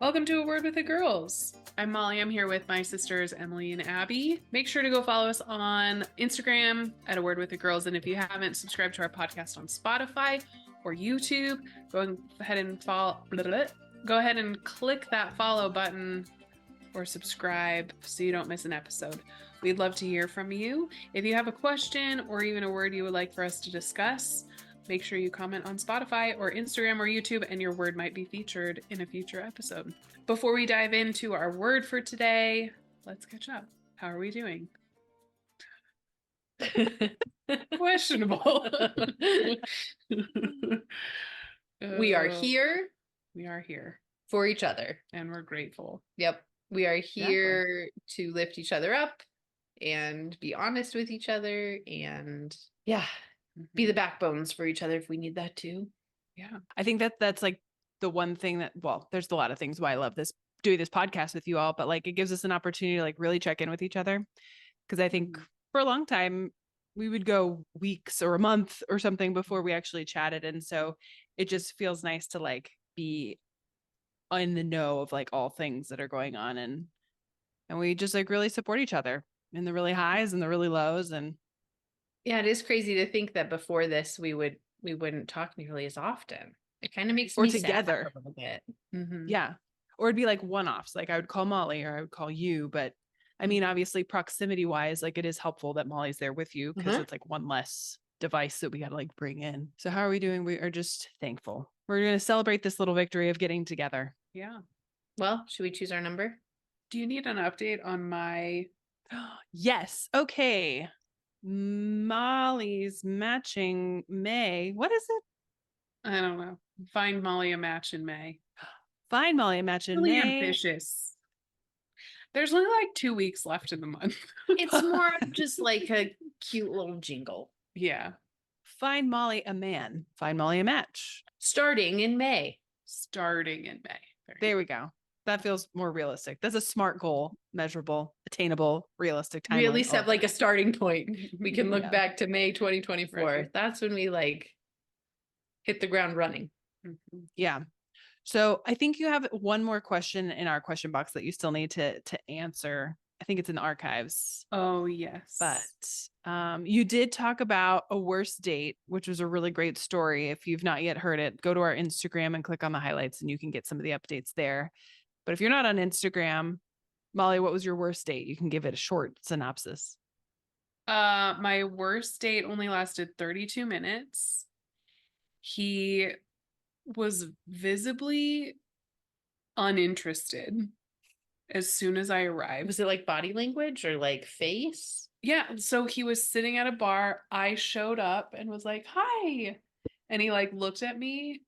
Welcome to A Word with the Girls. I'm Molly. I'm here with my sisters, Emily and Abby. Make sure to go follow us on Instagram at A Word with the Girls. And if you haven't subscribed to our podcast on Spotify or YouTube, go ahead and follow. Go ahead and click that follow button or subscribe so you don't miss an episode. We'd love to hear from you. If you have a question or even a word you would like for us to discuss, make sure you comment on Spotify or Instagram or YouTube, and your word might be featured in a future episode. Before we dive into our word for today, let's catch up. How are we doing? Questionable. We are here. We are here. For each other. And we're grateful. Yep. We are here to lift each other up and be honest with each other and be the backbones for each other if we need that too. Yeah. I think that's like the one thing that, well, there's a lot of things why I love doing this podcast with you all, but like it gives us an opportunity to like really check in with each other. Cause I think for a long time we would go weeks or a month or something before we actually chatted. And so it just feels nice to like be in the know of like all things that are going on. And we just like really support each other in the really highs and the really lows. And yeah, it is crazy to think that before this we wouldn't talk nearly as often. It kind of makes me together sad a little bit. Mm-hmm. Yeah. Or it'd be like one-offs. Like I would call Molly or I would call you. But I mean, obviously proximity wise, like it is helpful that Molly's there with you because it's like one less device that we got to like bring in. So how are we doing? We are just thankful. We're going to celebrate this little victory of getting together. Yeah. Well, should we choose our number? Do you need an update on my... Yes. Okay. Molly's matching May. What is it? I don't know. Find Molly a match in May. Find Molly a match in really May. Ambitious. There's only like 2 weeks left in the month. It's more just like a cute little jingle. Yeah. Find Molly a man. Find Molly a match. Starting in May. There we go. That feels more realistic. That's a SMART goal. Measurable, attainable, realistic, timely. We at least have like a starting point. We can look back to May 2024. Right. That's when we like hit the ground running. Yeah. So I think you have one more question in our question box that you still need to answer. I think it's in the archives. Oh, yes. But you did talk about a worst date, which was a really great story. If you've not yet heard it, go to our Instagram and click on the highlights and you can get some of the updates there. But if you're not on Instagram, Molly, what was your worst date? You can give it a short synopsis. My worst date only lasted 32 minutes. He was visibly uninterested as soon as I arrived. Was it like body language or like face? Yeah. So he was sitting at a bar. I showed up and was like, hi. And he like looked at me.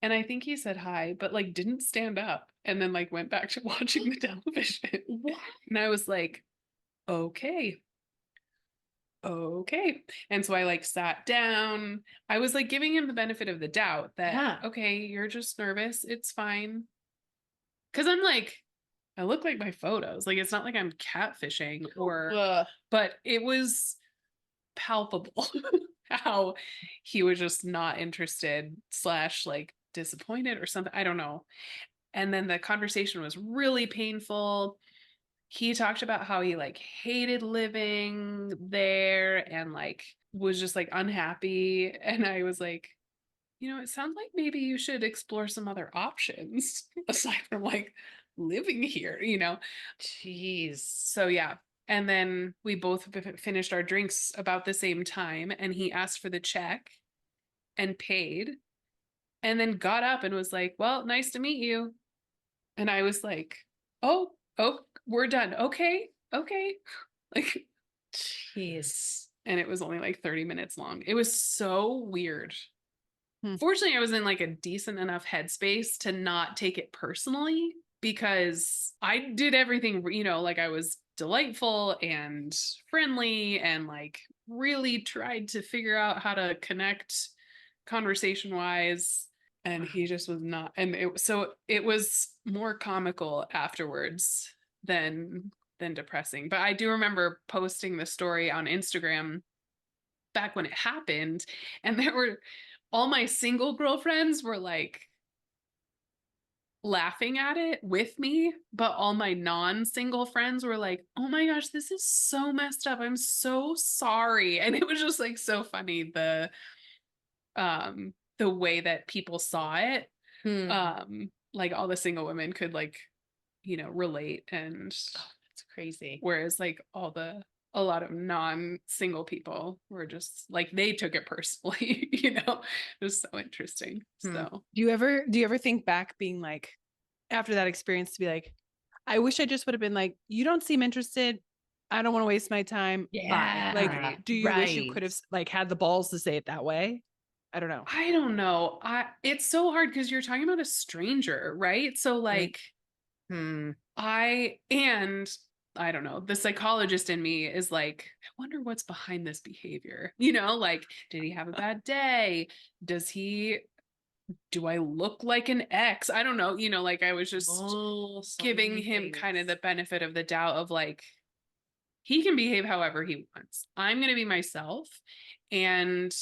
And I think he said hi, but like didn't stand up and then like went back to watching the television. And I was like, okay. And so I like sat down. I was like giving him the benefit of the doubt that, okay, you're just nervous. It's fine. Cause I'm like, I look like my photos. Like, it's not like I'm catfishing but it was palpable how he was just not interested / like disappointed or something. I don't know. And then the conversation was really painful. He talked about how he like hated living there and like was just like unhappy. And I was like, it sounds like maybe you should explore some other options aside from like living here, Jeez. So yeah. And then we both finished our drinks about the same time and he asked for the check and paid and then got up and was like, well, nice to meet you. And I was like, oh, we're done. Okay. Like, jeez. And it was only like 30 minutes long. It was so weird. Fortunately, I was in like a decent enough headspace to not take it personally because I did everything, like I was delightful and friendly and like really tried to figure out how to connect conversation wise. And he just was not. And it was more comical afterwards than depressing. But I do remember posting the story on Instagram back when it happened. And there were all my single girlfriends were like, laughing at it with me, but all my non-single friends were like, oh my gosh, this is so messed up. I'm so sorry. And it was just like so funny the way that people saw it. Like all the single women could like, relate, and it's crazy. Whereas like a lot of non-single people were just like, they took it personally, it was so interesting. So do you ever think back being like, after that experience, to be like, I wish I just would have been like, you don't seem interested, I don't want to waste my time. Yeah. Bye. Like, do you wish you could have like had the balls to say it that way? I don't know. I don't know. It's so hard because you're talking about a stranger, right? So like, I don't know, the psychologist in me is like, I wonder what's behind this behavior. Like, did he have a bad day? Do I look like an ex? I don't know. Like I was just giving him kind of the benefit of the doubt of like, he can behave however he wants. I'm going to be myself and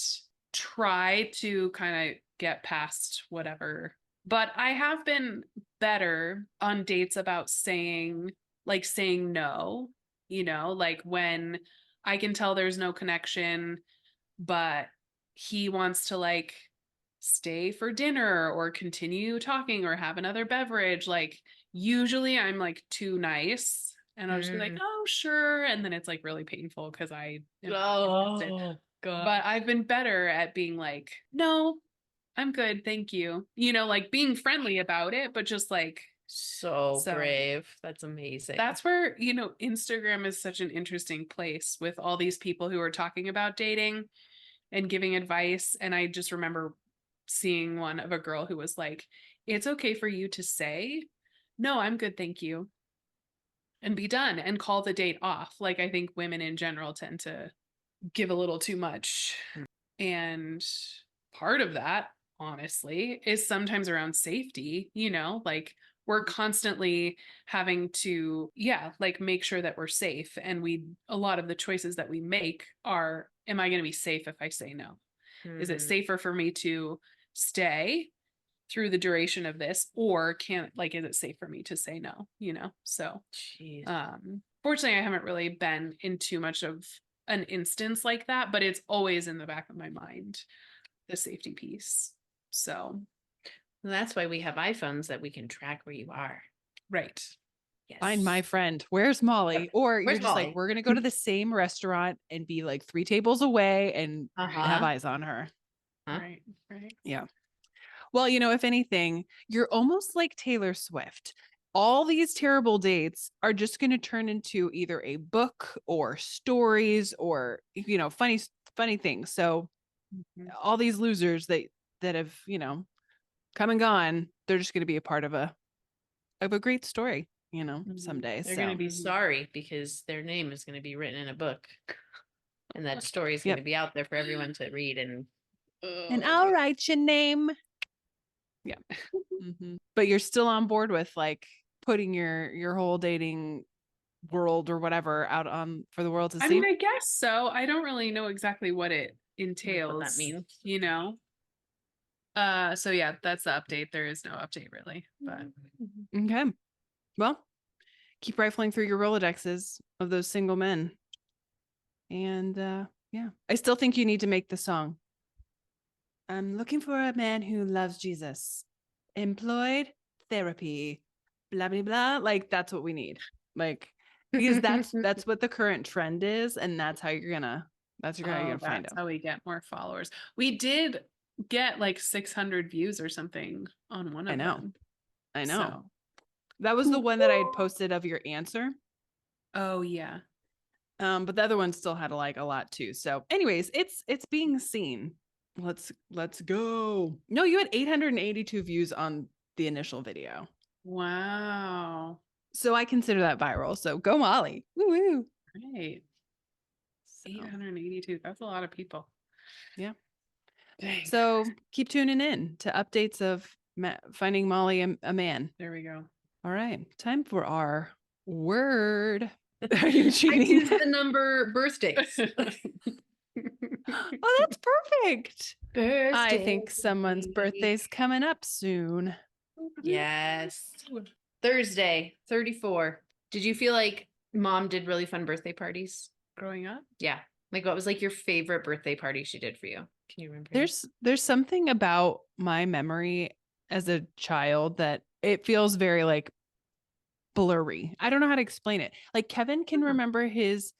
try to kind of get past whatever. But I have been better on dates about saying no, like when I can tell there's no connection, but he wants to like stay for dinner or continue talking or have another beverage. Like usually I'm like too nice and I'll just be like, oh, sure. And then it's like really painful because I am God. But I've been better at being like, no, I'm good. Thank you. Like being friendly about it, but just like so brave. That's amazing. That's where, Instagram is such an interesting place with all these people who are talking about dating and giving advice. And I just remember seeing one of a girl who was like, it's okay for you to say, no, I'm good, thank you, and be done and call the date off. Like, I think women in general tend to give a little too much. And part of that, honestly, is sometimes around safety, like we're constantly having to, like make sure that we're safe. And a lot of the choices that we make are, am I going to be safe if I say no? Is it safer for me to stay through the duration of this, or is it safe for me to say no? So fortunately I haven't really been in too much of an instance like that, but it's always in the back of my mind, the safety piece. So that's why we have iPhones, that we can track where you are. Right. Yes. Find my friend. Where's Molly? Or you're just like, we're going to go to the same restaurant and be like 3 tables away and have eyes on her. Right. Yeah. Well, if anything, you're almost like Taylor Swift. All these terrible dates are just going to turn into either a book or stories or, funny things. So all these losers that have, come and gone, they're just going to be a part of a great story, someday. They're going to be sorry because their name is going to be written in a book. And that story is going to be out there for everyone to read. And I'll write your name. Yeah. But you're still on board with like putting your whole dating world or whatever out on for the world to see? I mean, I guess so. I don't really know exactly what it entails. What that means. So yeah, that's the update. There is no update really, but okay. Well, keep rifling through your Rolodexes of those single men. And yeah, I still think you need to make the song. I'm looking for a man who loves Jesus. Employed, therapy, blah, blah, blah. Like, that's what we need. Like, because that's what the current trend is. And that's how you're gonna find out. That's how we get more followers. We did get like 600 views or something on one of them. I know. So. That was the one that I had posted of your answer. Oh yeah. But the other one still had a lot too. So anyways, it's being seen. Let's go. No, you had 882 views on the initial video. Wow. So I consider that viral. So go Molly. Woo-woo. Great. So. 882. That's a lot of people. Yeah. Dang. So keep tuning in to updates of finding Molly a man. There we go. All right. Time for our word. Are you cheating? I choose the number birthdays. Oh, that's perfect. I think someone's birthday's coming up soon. Yes. Thursday, 34. Did you feel like mom did really fun birthday parties? Growing up? Yeah. Like what was like your favorite birthday party she did for you? Can you remember? There's something about my memory as a child that it feels very like blurry. I don't know how to explain it. Like Kevin can remember his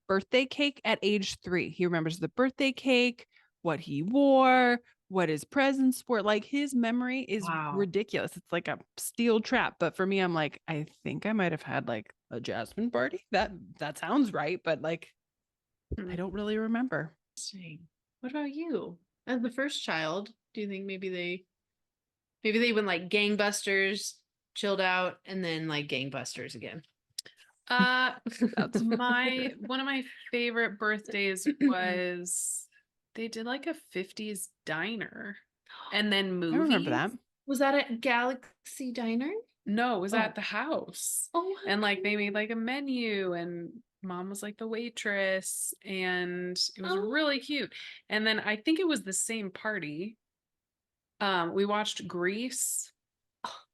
birthday cake at age 3. He remembers the birthday cake, what he wore, what his presents were. Like his memory is ridiculous. It's like a steel trap. But for me, I'm like, I think I might have had like a Jasmine party. That sounds right, but like I don't really remember. What about you? As the first child, do you think maybe they went like gangbusters, chilled out, and then like gangbusters again? That's one of my favorite birthdays was they did like a 50s diner and then movies. I remember that. Was that at Galaxy Diner? No, it was at the house. Oh, and like they made like a menu and mom was like the waitress and it was really cute. And then I think it was the same party. We watched Grease.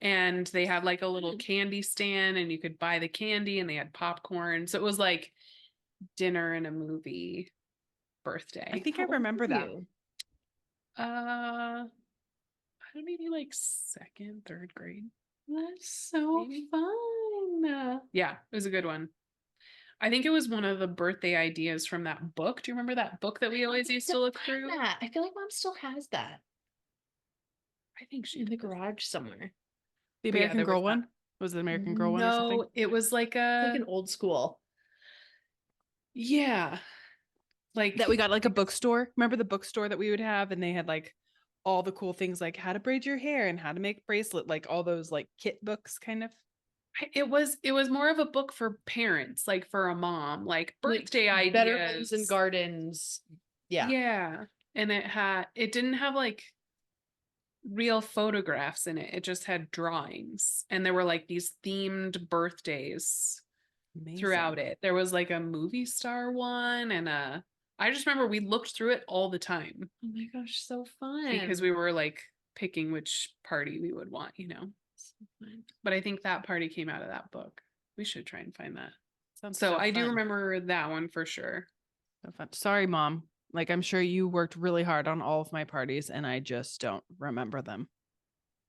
And they had like a little candy stand and you could buy the candy and they had popcorn. So it was like dinner and a movie birthday. I think I remember that. I don't know, maybe like 2nd, 3rd grade. That's so fun. Yeah, it was a good one. I think it was one of the birthday ideas from that book. Do you remember that book that we always used to look through? I feel like mom still has that. I think she in the garage somewhere. The American Girl one? Was it American Girl one or something? No, it was like an old school. Yeah. Like that we got like a bookstore. Remember the bookstore that we would have and they had like all the cool things like how to braid your hair and how to make bracelet, like all those like kit books kind of. It was more of a book for parents, like for a mom, like birthday ideas. Better Homes and Gardens. Yeah. Yeah. And it didn't have like real photographs in it. It just had drawings. And there were like these themed birthdays throughout it. There was like a movie star one and I just remember we looked through it all the time. Oh my gosh, so fun. Because we were like picking which party we would want, So fun. But I think that party came out of that book. We should try and find that. So I do remember that one for sure. So fun. Sorry, Mom. Like I'm sure you worked really hard on all of my parties and I just don't remember them.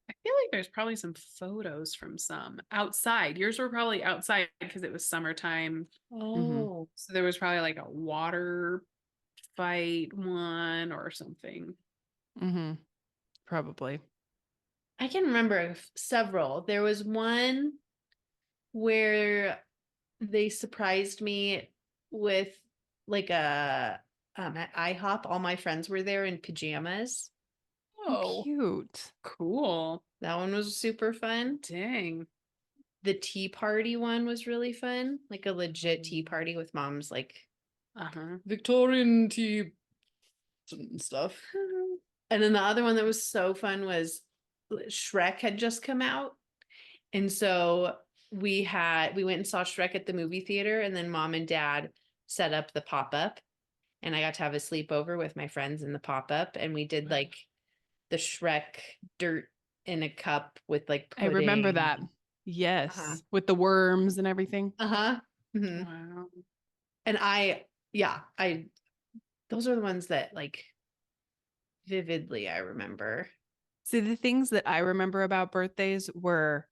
I feel like there's probably some photos from some outside. Yours were probably outside because it was summertime. Oh. So there was probably like a water fight one or something. Probably. I can remember several. There was one where they surprised me with like at IHOP. All my friends were there in pajamas. Oh, cute. Cool. That one was super fun. Dang. The tea party one was really fun. Like a legit tea party with mom's like Victorian tea and stuff. And then the other one that was so fun was Shrek had just come out. And so we went and saw Shrek at the movie theater and then mom and dad set up the pop-up and I got to have a sleepover with my friends in the pop-up and we did like the Shrek dirt in a cup with like pudding. I remember that. Yes. With the worms and everything. Wow. And those are the ones that like vividly I remember. See, the things that I remember about birthdays were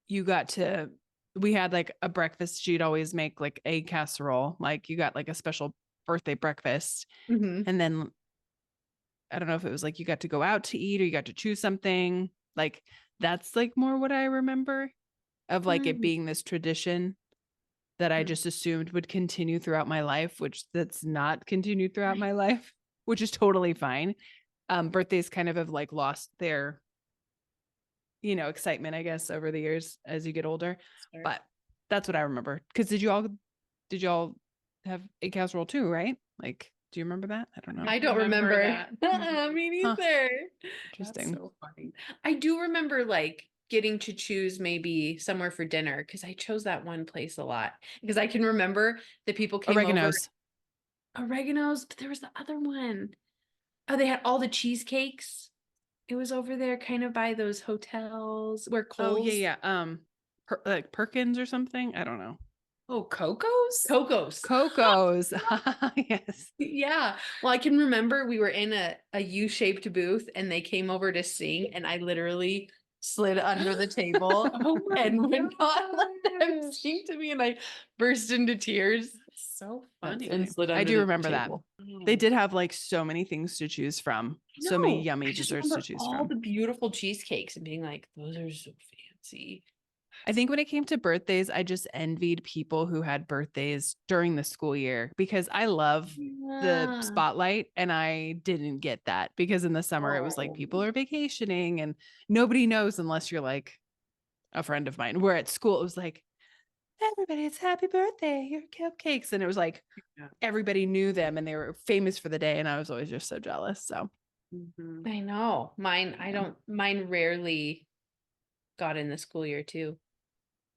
we had like a breakfast. She'd always make like egg casserole. Like you got like a special birthday breakfast. And then I don't know if it was like you got to go out to eat or you got to choose something. Like that's like more what I remember of like it being this tradition that I just assumed would continue throughout my life, which that's not continued throughout my life, which is totally fine. Birthdays kind of have like lost their, excitement, I guess, over the years as you get older. Sure. But that's what I remember. Because did you all have egg casserole too, right? Like, do you remember that? I don't know. I don't remember that. Me neither. Interesting. That's so funny. I do remember like getting to choose maybe somewhere for dinner because I chose that one place a lot because I can remember the people came over. Oregano's, but there was the other one. Oh, they had all the cheesecakes It was over there kind of by those hotels where Oh Kohl's. yeah. Like Perkins or something. I don't know. Oh, Coco's? Coco's. Yes. Yeah. Well, I can remember we were in a U-shaped booth and they came over to sing and I literally slid under the table and would not let them sing to me and I burst into tears. So funny. And slid under I do the remember table. that. They did have like so many things to choose from. So many yummy I just desserts to remember choose all from. the beautiful cheesecakes and being like, those are so fancy. I think when it came to birthdays, I just envied people who had birthdays during the school year because I love the spotlight and I didn't get that because in the summer it was like people are vacationing and nobody knows unless you're like a friend of mine. Where at school it was like, everybody, it's happy birthday, here are cupcakes. And it was like everybody knew them and they were famous for the day. And I was always just so jealous. So I know. Mine rarely got in the school year too.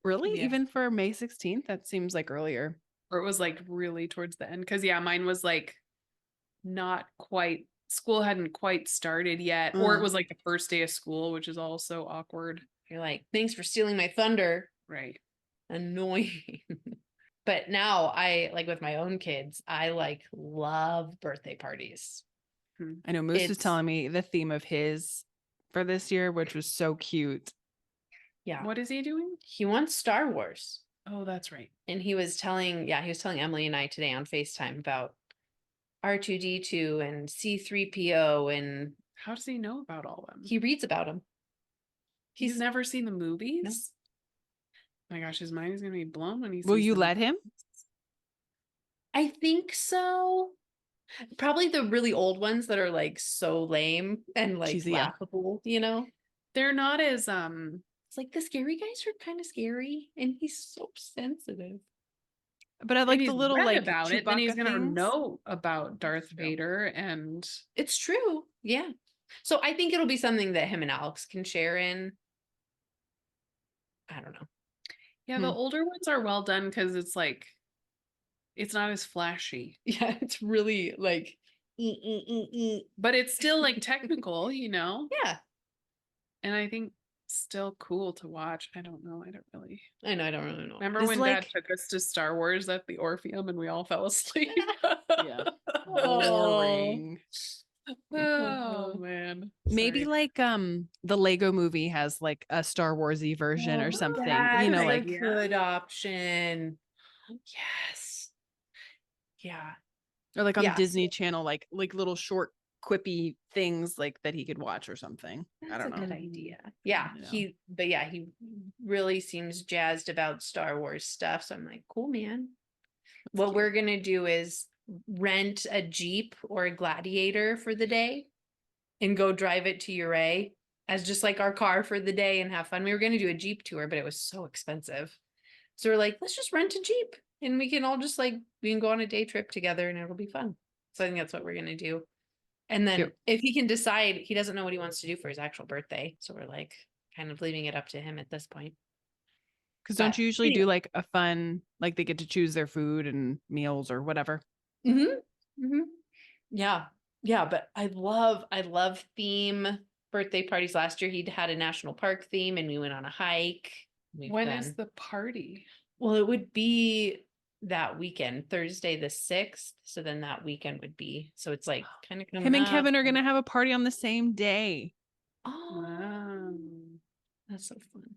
really? Yeah. Even for May 16th? That seems like earlier. Or it was like really towards the end. Because yeah, mine was like not quite, school hadn't quite started yet. Or it was like the first day of school, which is also awkward. You're like, thanks for stealing my thunder. Right. Annoying. But now I like with my own kids, I like love birthday parties. I know Moose was telling me the theme of his for this year, which was so cute. Yeah. What is he doing? He wants Star Wars. Oh, that's right. And he was telling Emily and I today on FaceTime about R2D2 and C3PO and how does he know about all of them? He reads about them. He's never seen the movies? No. Oh my gosh, his mind is gonna be blown when he sees Will you let him? I think so. Probably the really old ones that are like so lame and like cheesy, laughable, you know? They're not as it's like the scary guys are kind of scary and he's so sensitive. But I like the little like about it, then he's gonna know about Darth Vader and it's true. Yeah. So I think it'll be something that him and Alex can share in. I don't know. Yeah, the older ones are well done because it's like it's not as flashy. Yeah, it's really like but it's still like technical, you know? Yeah. And I think still cool to watch. I don't know. I don't really know. Remember when Dad took us to Star Wars at the Orpheum and we all fell asleep? Yeah. Boring. Oh man. Maybe like the Lego movie has like a Star Warsy version or something. You know, like a good option. Yes. Yeah. Or like on Disney Channel, like little short quippy things like that he could watch or something. I don't know. That's a good idea. Yeah. He really seems jazzed about Star Wars stuff. So I'm like, cool, man. What we're gonna do is rent a Jeep or a Gladiator for the day and go drive it to Uray as just like our car for the day and have fun. We were gonna do a Jeep tour, but it was so expensive. So we're like, let's just rent a Jeep and we can all just like we can go on a day trip together and it'll be fun. So I think that's what we're gonna do. And then if he can decide, he doesn't know what he wants to do for his actual birthday. So we're like kind of leaving it up to him at this point. Because don't you usually do like a fun, like they get to choose their food and meals or whatever? Yeah. Yeah. But I love theme birthday parties. Last year he'd had a national park theme and we went on a hike. When is the party? Well, it would be that weekend, Thursday the 6th. So then that weekend would be, so it's like kind of him and Kevin are going to have a party on the same day. Oh, wow. That's so fun.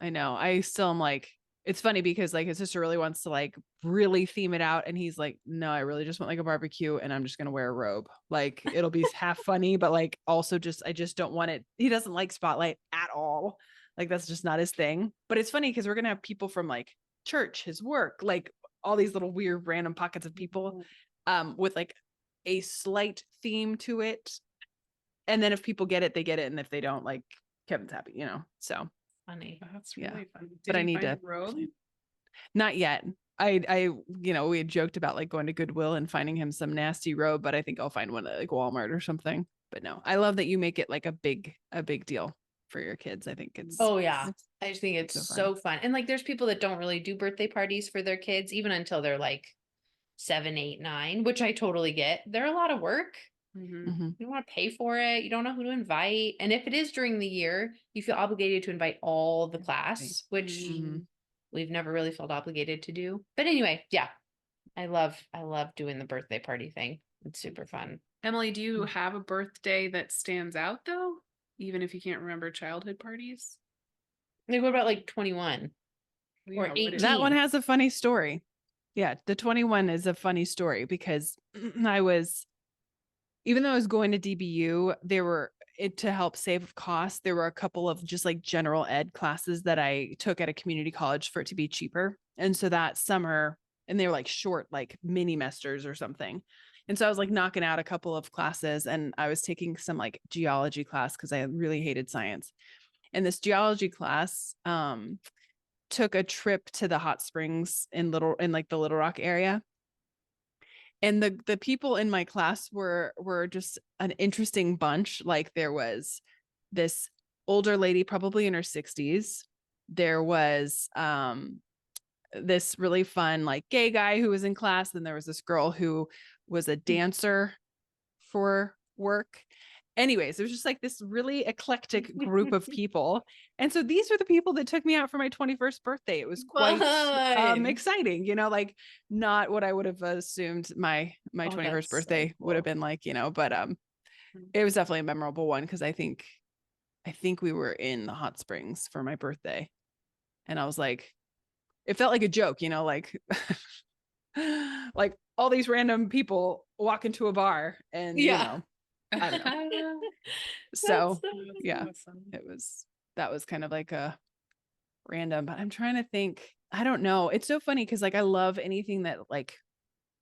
I know. I still am like, it's funny because like his sister really wants to like really theme it out. And he's like, no, I really just want like a barbecue and I'm just going to wear a robe. Like it'll be half funny, but like also I just don't want it. He doesn't like spotlight at all. Like that's just not his thing. But it's funny because we're going to have people from like church, his work, like all these little weird random pockets of people with like a slight theme to it. And then if people get it, they get it. And if they don't, like Kevin's happy, you know? So funny. That's really funny. But I need to not yet. I we had joked about like going to Goodwill and finding him some nasty robe, but I think I'll find one at like Walmart or something. But no, I love that you make it like a big deal for your kids. I think it's I just think it's so fun. And like there's people that don't really do birthday parties for their kids even until they're like 7, 8, 9, which I totally get. They're a lot of work. You don't want to pay for it. You don't know who to invite. And if it is during the year, you feel obligated to invite all the class, which we've never really felt obligated to do. But anyway, yeah, I love doing the birthday party thing. It's super fun. Emily, do you have a birthday that stands out though? Even if you can't remember childhood parties? Like, what about like 21 or 18? That one has a funny story. Yeah, the 21 is a funny story because even though I was going to DBU, to help save costs, there were a couple of just like general ed classes that I took at a community college for it to be cheaper. And so that summer, and they were like short, like mini semesters or something. And so I was like knocking out a couple of classes, and I was taking some like geology class because I really hated science. And this geology class took a trip to the hot springs in like the Little Rock area. And the people in my class were just an interesting bunch. Like there was this older lady, probably in her 60s. There was this really fun like gay guy who was in class. Then there was this girl who was a dancer for work. Anyways, it was just like this really eclectic group of people. And so these are the people that took me out for my 21st birthday. It was quite exciting, like not what I would have assumed my 21st birthday so cool. would have been like, but it was definitely a memorable one because I think we were in the hot springs for my birthday. And I was like, it felt like a joke, like like all these random people walk into a bar and I don't know. So yeah, that was kind of like a random, but I'm trying to think. I don't know. It's so funny because like I love anything that like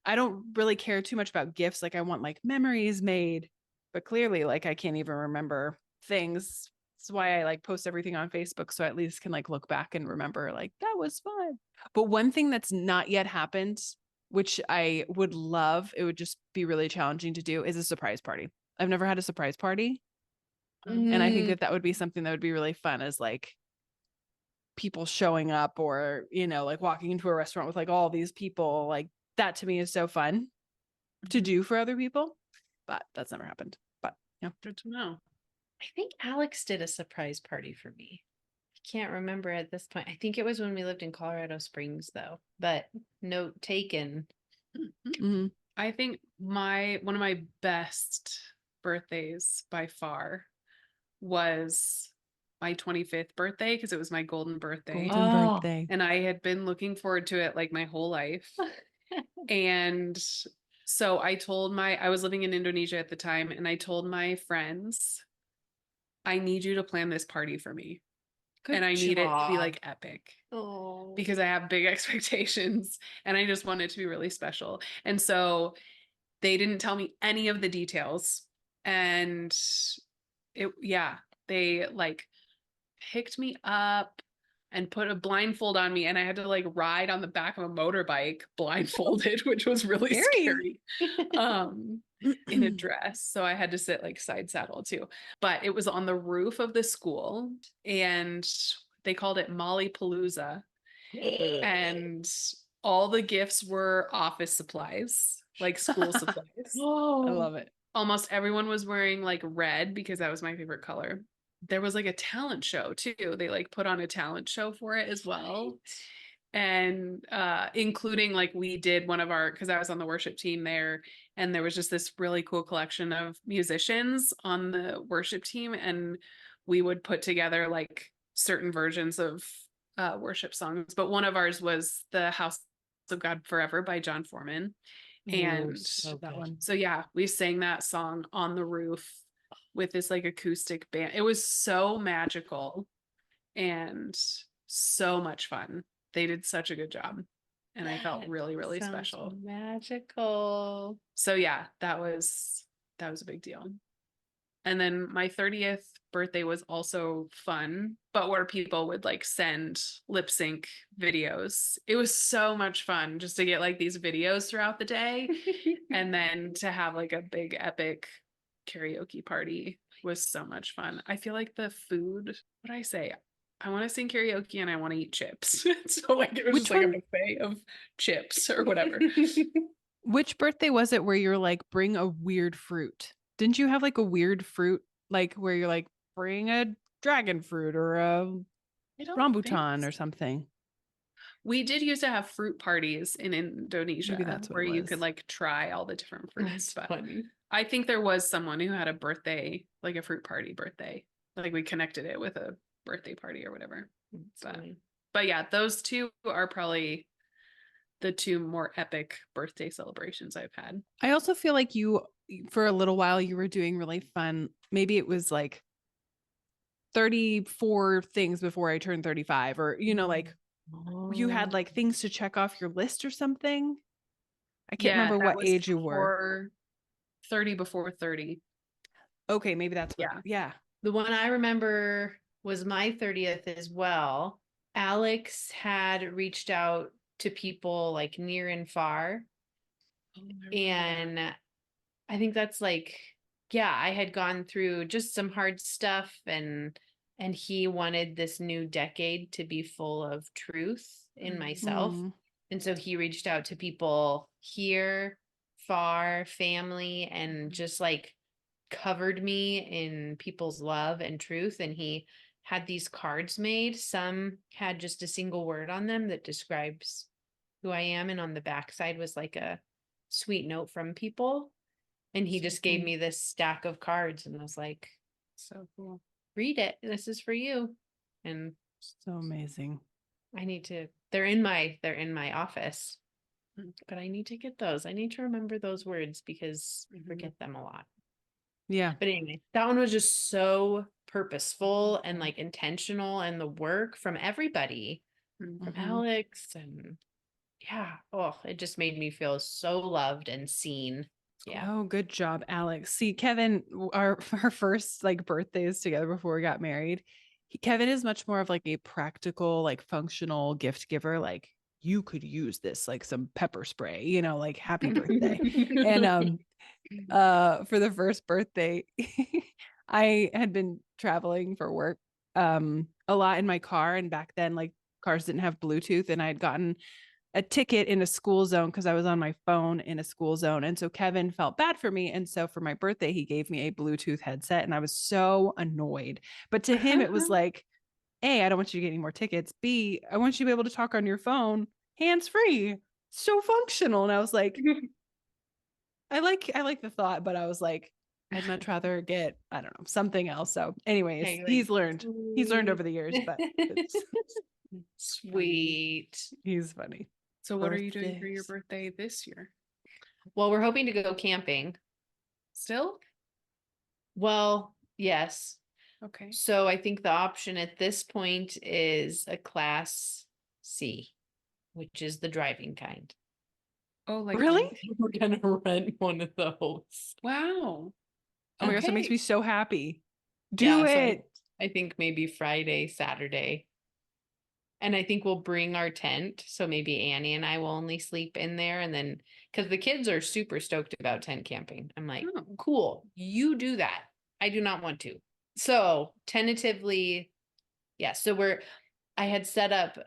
I don't really care too much about gifts. Like I want like memories made, but clearly like I can't even remember things. That's why I like post everything on Facebook so I at least can like look back and remember like that was fun. But one thing that's not yet happened, which I would love, it would just be really challenging to do, is a surprise party. I've never had a surprise party. And I think that would be something that would be really fun, as like people showing up or, like walking into a restaurant with like all these people. Like that to me is so fun to do for other people, but that's never happened. But yeah. Good to know. I think Alex did a surprise party for me. I can't remember at this point. I think it was when we lived in Colorado Springs though, but note taken. I think one of my best birthdays by far was my 25th birthday because it was my golden birthday. And I had been looking forward to it like my whole life. And so I was living in Indonesia at the time, and I told my friends, I need you to plan this party for me. Good and I need it to be like epic. Because I have big expectations and I just want it to be really special. And so they didn't tell me any of the details. And they like picked me up and put a blindfold on me, and I had to like ride on the back of a motorbike blindfolded, which was really scary. In a dress. So I had to sit like side saddle too. But it was on the roof of the school, and they called it Molly Palooza. And all the gifts were office supplies, like school supplies. I love it. Almost everyone was wearing like red because that was my favorite color. There was like a talent show too. They like put on a talent show for it as well. And including like we did because I was on the worship team there, and there was just this really cool collection of musicians on the worship team, and we would put together like certain versions of worship songs. But one of ours was The House of God Forever by John Foreman. And so yeah, we sang that song on the roof with this like acoustic band. It was so magical and so much fun. They did such a good job, and I felt really, really special. Magical. So yeah, that was a big deal. And then my 30th birthday was also fun, but where people would like send lip sync videos. It was so much fun just to get like these videos throughout the day. And then to have like a big epic karaoke party was so much fun. I feel like the food, what did I say? I want to sing karaoke and I want to eat chips. So like it was just like a buffet of chips or whatever. Which birthday was it where you're like, bring a weird fruit? Didn't you have like a weird fruit, like where you're like, bring a dragon fruit or a rambutan or something? We did used to have fruit parties in Indonesia. Maybe that's what where it you was. could like try all the different fruits. That's But funny. I think there was someone who had a birthday, like a fruit party birthday. Like we connected it with a birthday party or whatever. But yeah, those two are probably the two more epic birthday celebrations I've had. I also feel like you, for a little while, you were doing really fun. Maybe it was like 34 things before I turned 35, or, you know, like you had like things to check off your list or something. I can't remember what age you were. 30 before 30. Okay, maybe that's what. Yeah. The one I remember was my 30th as well. Alex had reached out to people like near and far. And I think that's like, yeah, I had gone through just some hard stuff, and he wanted this new decade to be full of truth in myself. And so he reached out to people here, far, family, and just like covered me in people's love and truth. And he had these cards made. Some had just a single word on them that describes who I am. And on the backside was like a sweet note from people. And he just gave me this stack of cards and was like, so cool. Read it. This is for you. And so amazing. I need to, they're in my office, but I need to get those. I need to remember those words because I forget them a lot. Yeah. But anyway, that one was just so purposeful and like intentional, and the work from everybody, from Alex, and yeah. Oh, it just made me feel so loved and seen. Yeah. Oh, good job, Alex. See, Kevin, our first like birthdays together before we got married, Kevin is much more of like a practical, like functional gift giver. Like, you could use this, like some pepper spray, you know, like happy birthday. And for the first birthday, I had been traveling for work a lot in my car, and back then like cars didn't have Bluetooth, and I had gotten a ticket in a school zone because I was on my phone in a school zone. And so Kevin felt bad for me. And so for my birthday, he gave me a Bluetooth headset, and I was so annoyed. But to him, it was like, A, I don't want you to get any more tickets. B, I want you to be able to talk on your phone hands-free. So functional. And I was like, I like the thought, but I was like, I'd much rather get, I don't know, something else. So anyways, Hey, he's learned over the years, but sweet. He's funny. So what are you doing for your birthday this year? Well, we're hoping to go camping. Still? Well, yes. Okay. So I think the option at this point is a Class C, which is the driving kind. Oh, like really? We're gonna rent one of those. Wow. Oh my gosh, that makes me so happy. Do Yeah, it. So I think maybe Friday, Saturday. And I think we'll bring our tent. So maybe Annie and I will only sleep in there. And then, because the kids are super stoked about tent camping. I'm like, cool, you do that. I do not want to. So tentatively, yeah. So I had set up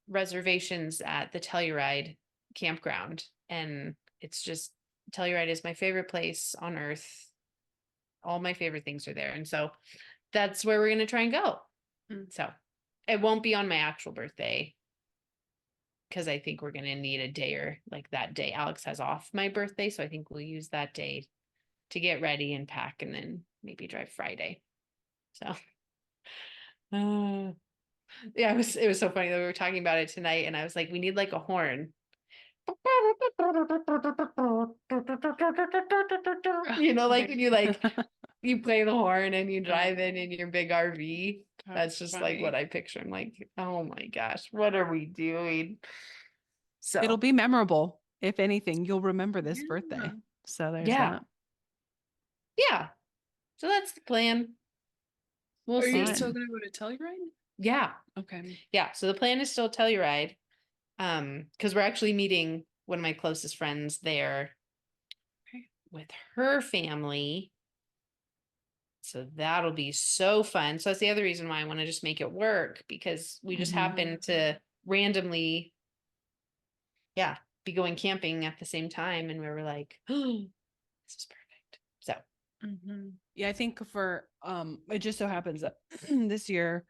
reservations at the Telluride campground. And it's just, Telluride is my favorite place on earth. All my favorite things are there. And so that's where we're going to try and go. So it won't be on my actual birthday, because I think we're going to need a day, or like that day Alex has off my birthday. So I think we'll use that day to get ready and pack, and then maybe drive Friday. So, yeah, it was so funny that we were talking about it tonight, and I was like, we need like a horn. You know, like when you like you play the horn and you drive in your big RV. That's just funny. Like what I picture. I'm like, oh my gosh, what are we doing? So it'll be memorable. If anything, you'll remember this birthday. So there's that. Yeah. So that's the plan. Are you still gonna go to Telluride? Yeah. Okay. Yeah. So the plan is still Telluride. Because we're actually meeting one of my closest friends there with her family. So that'll be so fun. So that's the other reason why I want to just make it work, because we just happen to randomly, be going camping at the same time. And we were like, oh, this is perfect. So Yeah, I think for it just so happens that this year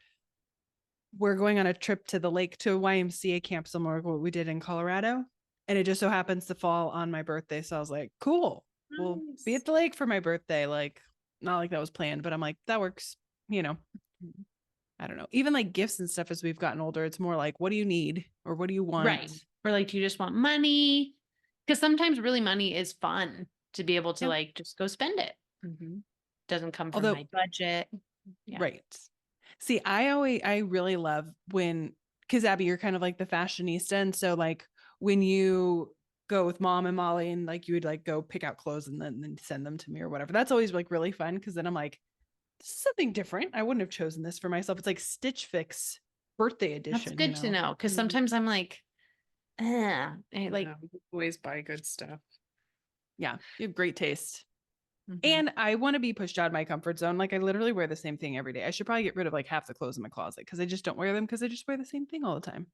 we're going on a trip to the lake to a YMCA camp similar to what we did in Colorado. And it just so happens to fall on my birthday. So I was like, cool. Nice. We'll be at the lake for my birthday. Like, not like that was planned, but I'm like, that works, you know. I don't know. Even like gifts and stuff as we've gotten older, it's more like, what do you need or what do you want? Right. Or like, do you just want money? Because sometimes really money is fun to be able to like just go spend it. Doesn't come from my budget. Right. See, I really love when, because Abby, you're kind of like the fashionista. And so like when you go with mom and Molly and like you would like go pick out clothes and then send them to me or whatever, that's always like really fun. Cause then I'm like, this is something different. I wouldn't have chosen this for myself. It's like Stitch Fix birthday edition. That's good to know. Cause sometimes I'm like, like always buy good stuff. Yeah. You have great taste. And I want to be pushed out of my comfort zone. Like I literally wear the same thing every day. I should probably get rid of like half the clothes in my closet because I just don't wear them because I just wear the same thing all the time.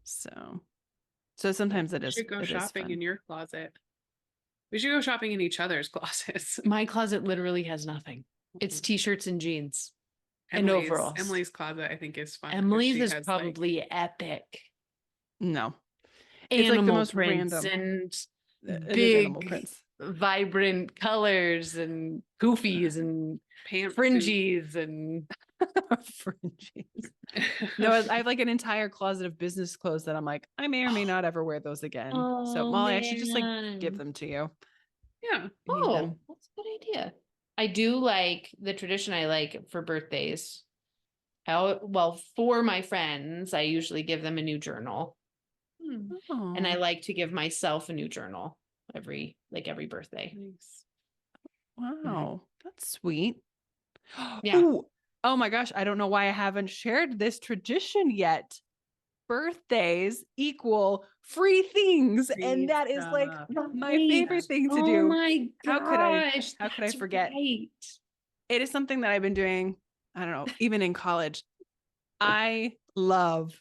So sometimes it is. We should go shopping in your closet. We should go shopping in each other's closets. My closet literally has nothing. It's t-shirts and jeans and overalls. Emily's closet, I think, is fun. Emily's is probably epic. No, it's like the most random and big prints. Vibrant colors and goofies and fringies and fringies. No, I have like an entire closet of business clothes that I'm like, I may or may not ever wear those again. So Molly, I should just like give them to you. Yeah. Oh, that's a good idea. I do like the tradition I like for birthdays. For my friends, I usually give them a new journal. And I like to give myself a new journal every birthday. Nice. Wow, that's sweet. Yeah. Ooh, oh my gosh, I don't know why I haven't shared this tradition yet. Birthdays equal free things, and that is like my favorite thing to do. Oh my gosh! How could I forget? Right. It is something that I've been doing. I don't know, even in college. I love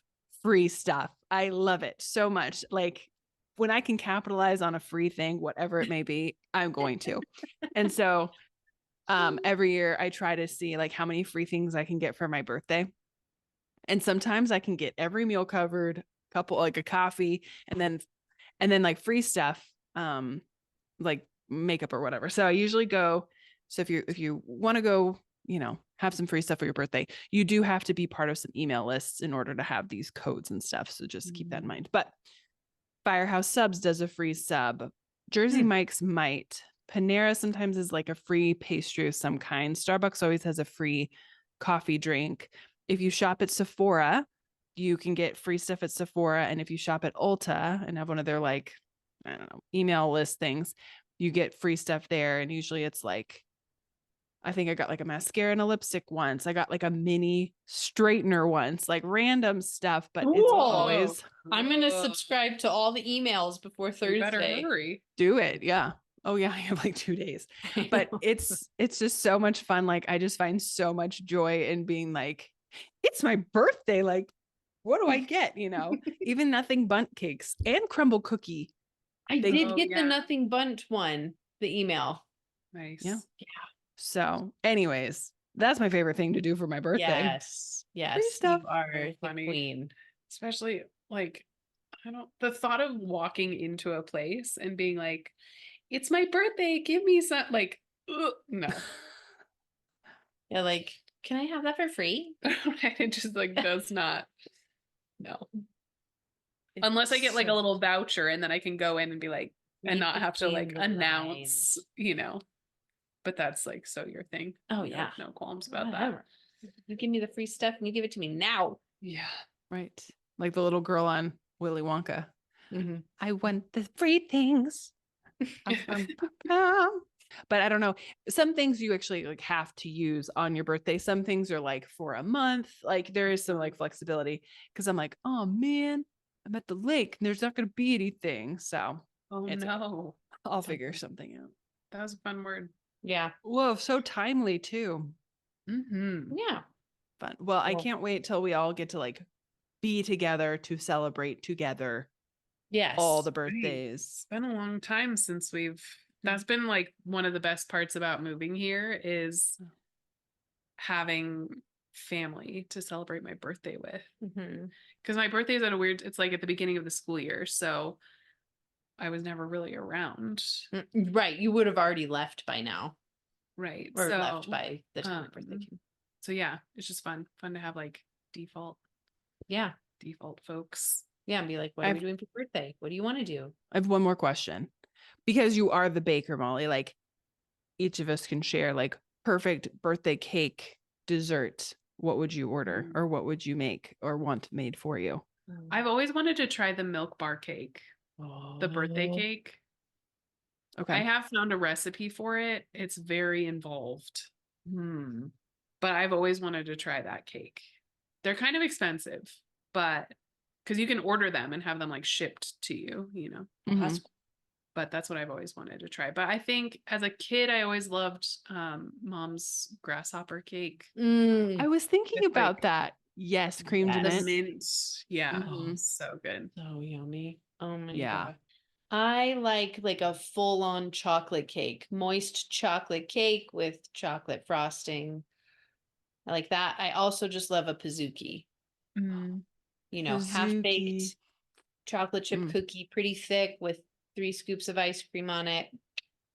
free stuff. I love it so much. Like when I can capitalize on a free thing, whatever it may be, I'm going to. And so every year I try to see like how many free things I can get for my birthday. And sometimes I can get every meal covered, couple like a coffee, and then like free stuff, like makeup or whatever. So I usually go. So if you want to go, you know, have some free stuff for your birthday, you do have to be part of some email lists in order to have these codes and stuff. So just keep that in mind. But Firehouse Subs does a free sub. Jersey Mike's might. Panera sometimes is like a free pastry of some kind. Starbucks always has a free coffee drink. If you shop at Sephora, you can get free stuff at Sephora. And if you shop at Ulta and have one of their like, I don't know, email list things, you get free stuff there. And usually it's like, I think I got like a mascara and a lipstick once. I got like a mini straightener once, like random stuff, but it's always. I'm going to subscribe to all the emails before Thursday. You better hurry. Do it. Yeah. Oh yeah. I have like 2 days, but it's just so much fun. Like I just find so much joy in being like, it's my birthday. Like, what do I get? You know, even Nothing Bundt cakes and crumble cookie. I did get the Nothing Bundt one, the email. Nice. Yeah. So anyways, that's my favorite thing to do for my birthday. Yes. Yes. You are funny. The queen. Especially like, the thought of walking into a place and being like, it's my birthday, give me some, like, no. Yeah, like, can I have that for free? It just like does not. No. Unless I get like a little voucher and then I can go in and be like, and not have to like announce, you know. But that's like so your thing. Oh yeah. No qualms about that. You give me the free stuff and you give it to me now. Yeah. Right. Like the little girl on Willy Wonka. I want the free things. But I don't know. Some things you actually like have to use on your birthday. Some things are like for a month. Like there is some like flexibility because I'm like, oh man, I'm at the lake and there's not going to be anything. So no, I'll figure something out. That was a fun word. Yeah. Whoa, so timely too. Yeah. Fun. Well, I can't wait till we all get to like be together to celebrate together. Yes. All the birthdays. It's been a long time since we've That's been like one of the best parts about moving here is having family to celebrate my birthday with. Because my birthday is it's like at the beginning of the school year. So I was never really around. Right. You would have already left by now. Right. Or left by the time birthday came. So yeah, it's just fun to have like default folks. Yeah, and be like, what are we doing for birthday? What do you want to do? I have one more question. Because you are the baker, Molly, like each of us can share like perfect birthday cake dessert. What would you order or what would you make or want made for you? I've always wanted to try the milk bar cake, the birthday cake. Okay. I have found a recipe for it. It's very involved. But I've always wanted to try that cake. They're kind of expensive, but because you can order them and have them like shipped to you, you know. But that's what I've always wanted to try. But I think as a kid, I always loved Mom's grasshopper cake. I was thinking about that. Yes, creamed in it. Mint. Yeah. So good. So yummy. Oh my Yeah. God. I like a full-on chocolate cake, moist chocolate cake with chocolate frosting. I like that. I also just love a pizookie. You know, half-baked chocolate chip cookie, pretty thick with 3 scoops of ice cream on it.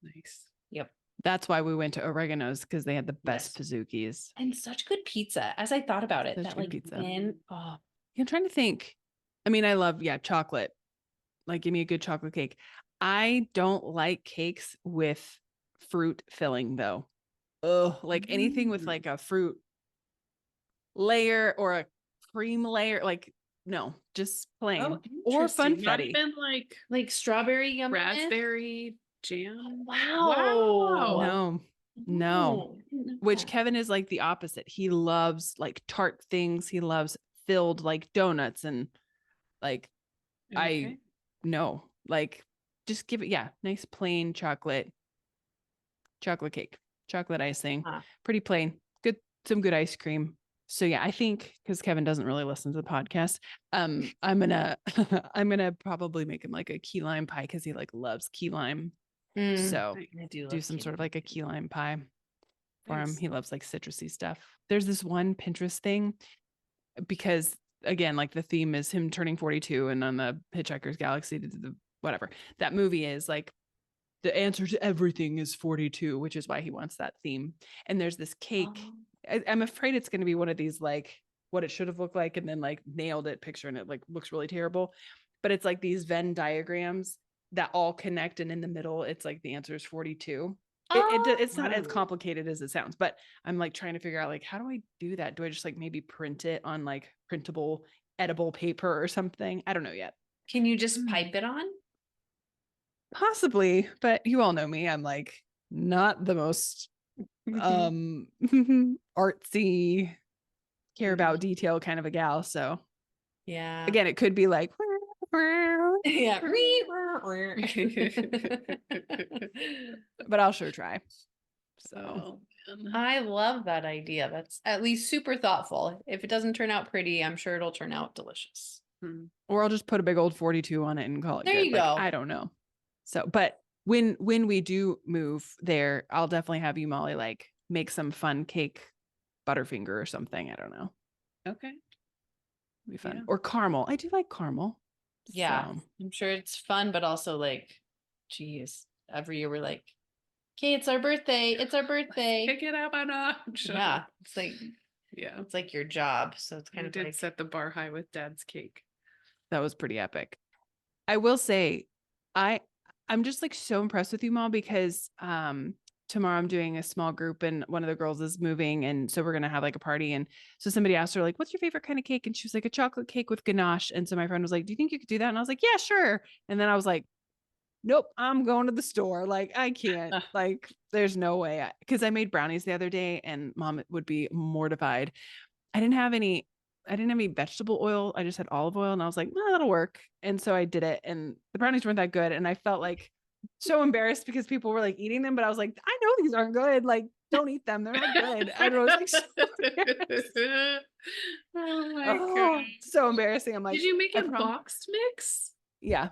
Nice. Yep. That's why we went to Oregano's because they had the best pizookies. And such good pizza. As I thought about it, Such that good like pizza. I'm trying to think. I mean, I love, chocolate. Like, give me a good chocolate cake. I don't like cakes with fruit filling though. Like anything with like a fruit layer or a cream layer, like no, just plain or funfetti. Not even like strawberry yum raspberry jam. Wow. No. Which Kevin is like the opposite. He loves like tart things. He loves filled like donuts and like I no, like just give it nice plain chocolate cake, chocolate icing, pretty plain, some good ice cream. So yeah, I think because Kevin doesn't really listen to the podcast, I'm gonna probably make him like a key lime pie because he like loves key lime. So do some sort of like a key lime pie for him. He loves like citrusy stuff. There's this one Pinterest thing because again, like the theme is him turning 42 and on the Hitchhiker's Galaxy, whatever that movie is like the answer to everything is 42, which is why he wants that theme. And there's this cake. I'm afraid it's going to be one of these, like what it should have looked like. And then like nailed it picture and it like looks really terrible, but it's like these Venn diagrams that all connect. And in the middle, it's like the answer is 42. It's not as complicated as it sounds, but I'm like trying to figure out like, how do I do that? Do I just like maybe print it on like printable, edible paper or something? I don't know yet. Can you just pipe it on? Possibly, but you all know me. I'm like not the most artsy, care about detail kind of a gal. So yeah, again, it could be like yeah, but I'll sure try. So I love that idea. That's at least super thoughtful. If it doesn't turn out pretty, I'm sure it'll turn out delicious. Or I'll just put a big old 42 on it and call it there good. You go. I don't know. So, but when we do move there, I'll definitely have you, Molly, like make some fun cake, Butterfinger or something. I don't know. Okay. It'll be fun. Or caramel. I do like caramel. Yeah. So. I'm sure it's fun, but also like, geez, every year we're like, okay, it's our birthday. It's our birthday. Pick it up a notch. Yeah. It's like, it's like your job. So it's kind of did set the bar high with Dad's cake. That was pretty epic. I will say, I'm just like so impressed with you, Mom, because tomorrow I'm doing a small group and one of the girls is moving. And so we're going to have like a party. And so somebody asked her like, what's your favorite kind of cake? And she was like, a chocolate cake with ganache. And so my friend was like, do you think you could do that? And I was like, yeah, sure. And then I was like, nope, I'm going to the store. Like I can't, like, there's no way. Because I made brownies the other day and Mom would be mortified. I didn't have any vegetable oil. I just had olive oil and I was like, no, that'll work. And so I did it and the brownies weren't that good. And I felt like so embarrassed because people were like eating them, but I was like, I know these aren't good. Like, don't eat them. They're not good. I was like, so oh my God. So embarrassing. I'm like, did you make a boxed mix? Yeah.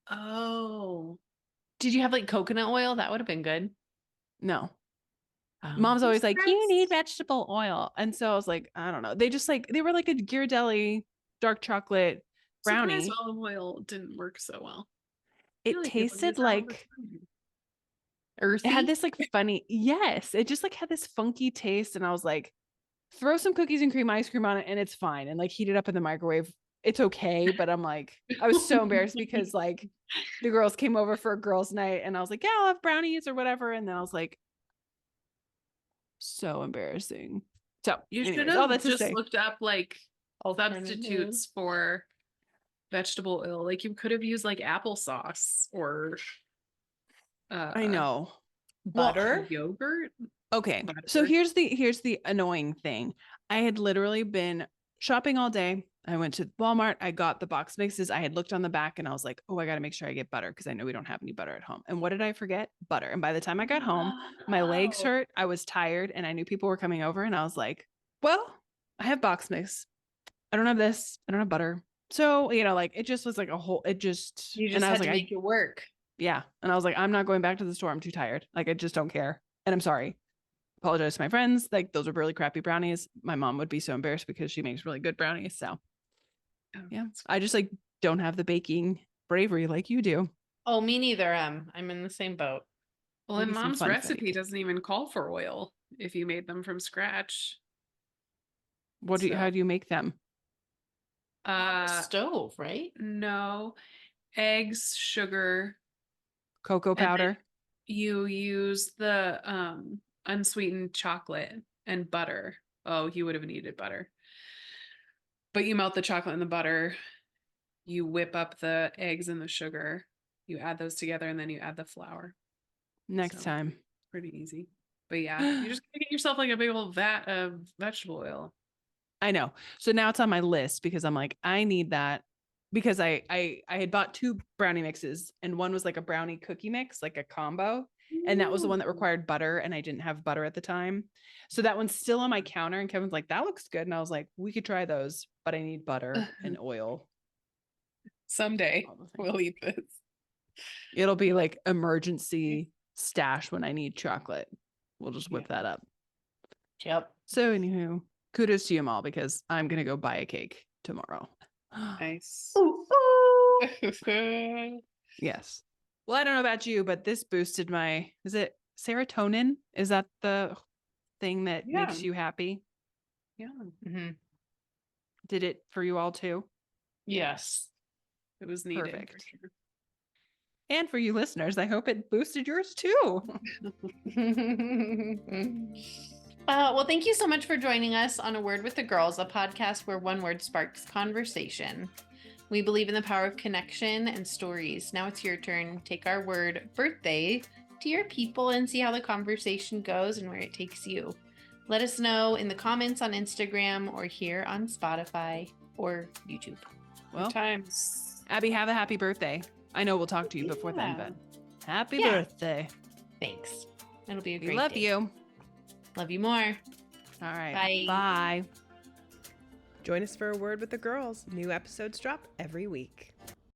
Oh, Did you have like coconut oil? That would have been good. No. Oh. Mom's always like, you need vegetable oil. And so I was like, I don't know. They were like a Ghirardelli dark chocolate brownie. Surprised olive oil didn't work so well. It tasted like earthy. It had this like funny, yes. It just like had this funky taste. And I was like, throw some cookies and cream ice cream on it and it's fine. And like heat it up in the microwave. It's okay. But I'm like, I was so embarrassed because like the girls came over for a girls' night and I was like, yeah, I'll have brownies or whatever. And then I was like, so embarrassing. So you anyways, should have just looked up like substitutes for vegetable oil. Like you could have used like applesauce or I know. Butter, yogurt. Okay. Butter. So here's the annoying thing. I had literally been shopping all day. I went to Walmart. I got the box mixes. I had looked on the back and I was like, oh, I got to make sure I get butter because I know we don't have any butter at home. And what did I forget? Butter. And by the time I got home, my legs hurt. I was tired and I knew people were coming over and I was like, well, I have box mix. I don't have this. I don't have butter. So, like it just was like a whole, you just and I had was to like, make it work. Yeah. And I was like, I'm not going back to the store. I'm too tired. Like, I just don't care. And I'm sorry. Apologize to my friends. Like, those are really crappy brownies. My mom would be so embarrassed because she makes really good brownies. So, yeah, I just like don't have the baking bravery like you do. Oh, me neither. I'm in the same boat. Well, and Mom's recipe doesn't even call for oil if you made them from scratch. How do you make them? Stove, right? No. Eggs, sugar, cocoa powder. You use the unsweetened chocolate and butter. Oh, you would have needed butter. But you melt the chocolate and the butter. You whip up the eggs and the sugar. You add those together and then you add the flour. Next time. Pretty easy. But yeah, you just gotta get yourself like a big old vat of vegetable oil. I know. So now it's on my list because I'm like, I need that. Because I had bought 2 brownie mixes and one was like a brownie cookie mix, like a combo. And that was the one that required butter and I didn't have butter at the time. So that one's still on my counter and Kevin's like, that looks good. And I was like, we could try those, but I need butter and oil. Someday we'll eat this. It'll be like emergency stash when I need chocolate. We'll just whip that up. Yep. So anywho, kudos to you all because I'm going to go buy a cake tomorrow. Nice. Ooh, ooh. Yes. Well, I don't know about you, but this boosted is it serotonin? Is that the thing that makes you happy? Yeah. Mm-hmm. Did it for you all too? Yes. It was needed. Perfect. For sure. And for you listeners, I hope it boosted yours too. Well, thank you so much for joining us on A Word with the Girls, a podcast where one word sparks conversation. We believe in the power of connection and stories. Now it's your turn. Take our word birthday to your people and see how the conversation goes and where it takes you. Let us know in the comments on Instagram or here on Spotify or YouTube. Well, times. Abby, have a happy birthday. I know we'll talk to you before then, but happy birthday. Thanks. It'll be a great day. We love you. Love you more. All right. Bye. Bye. Join us for A Word with the Girls. New episodes drop every week.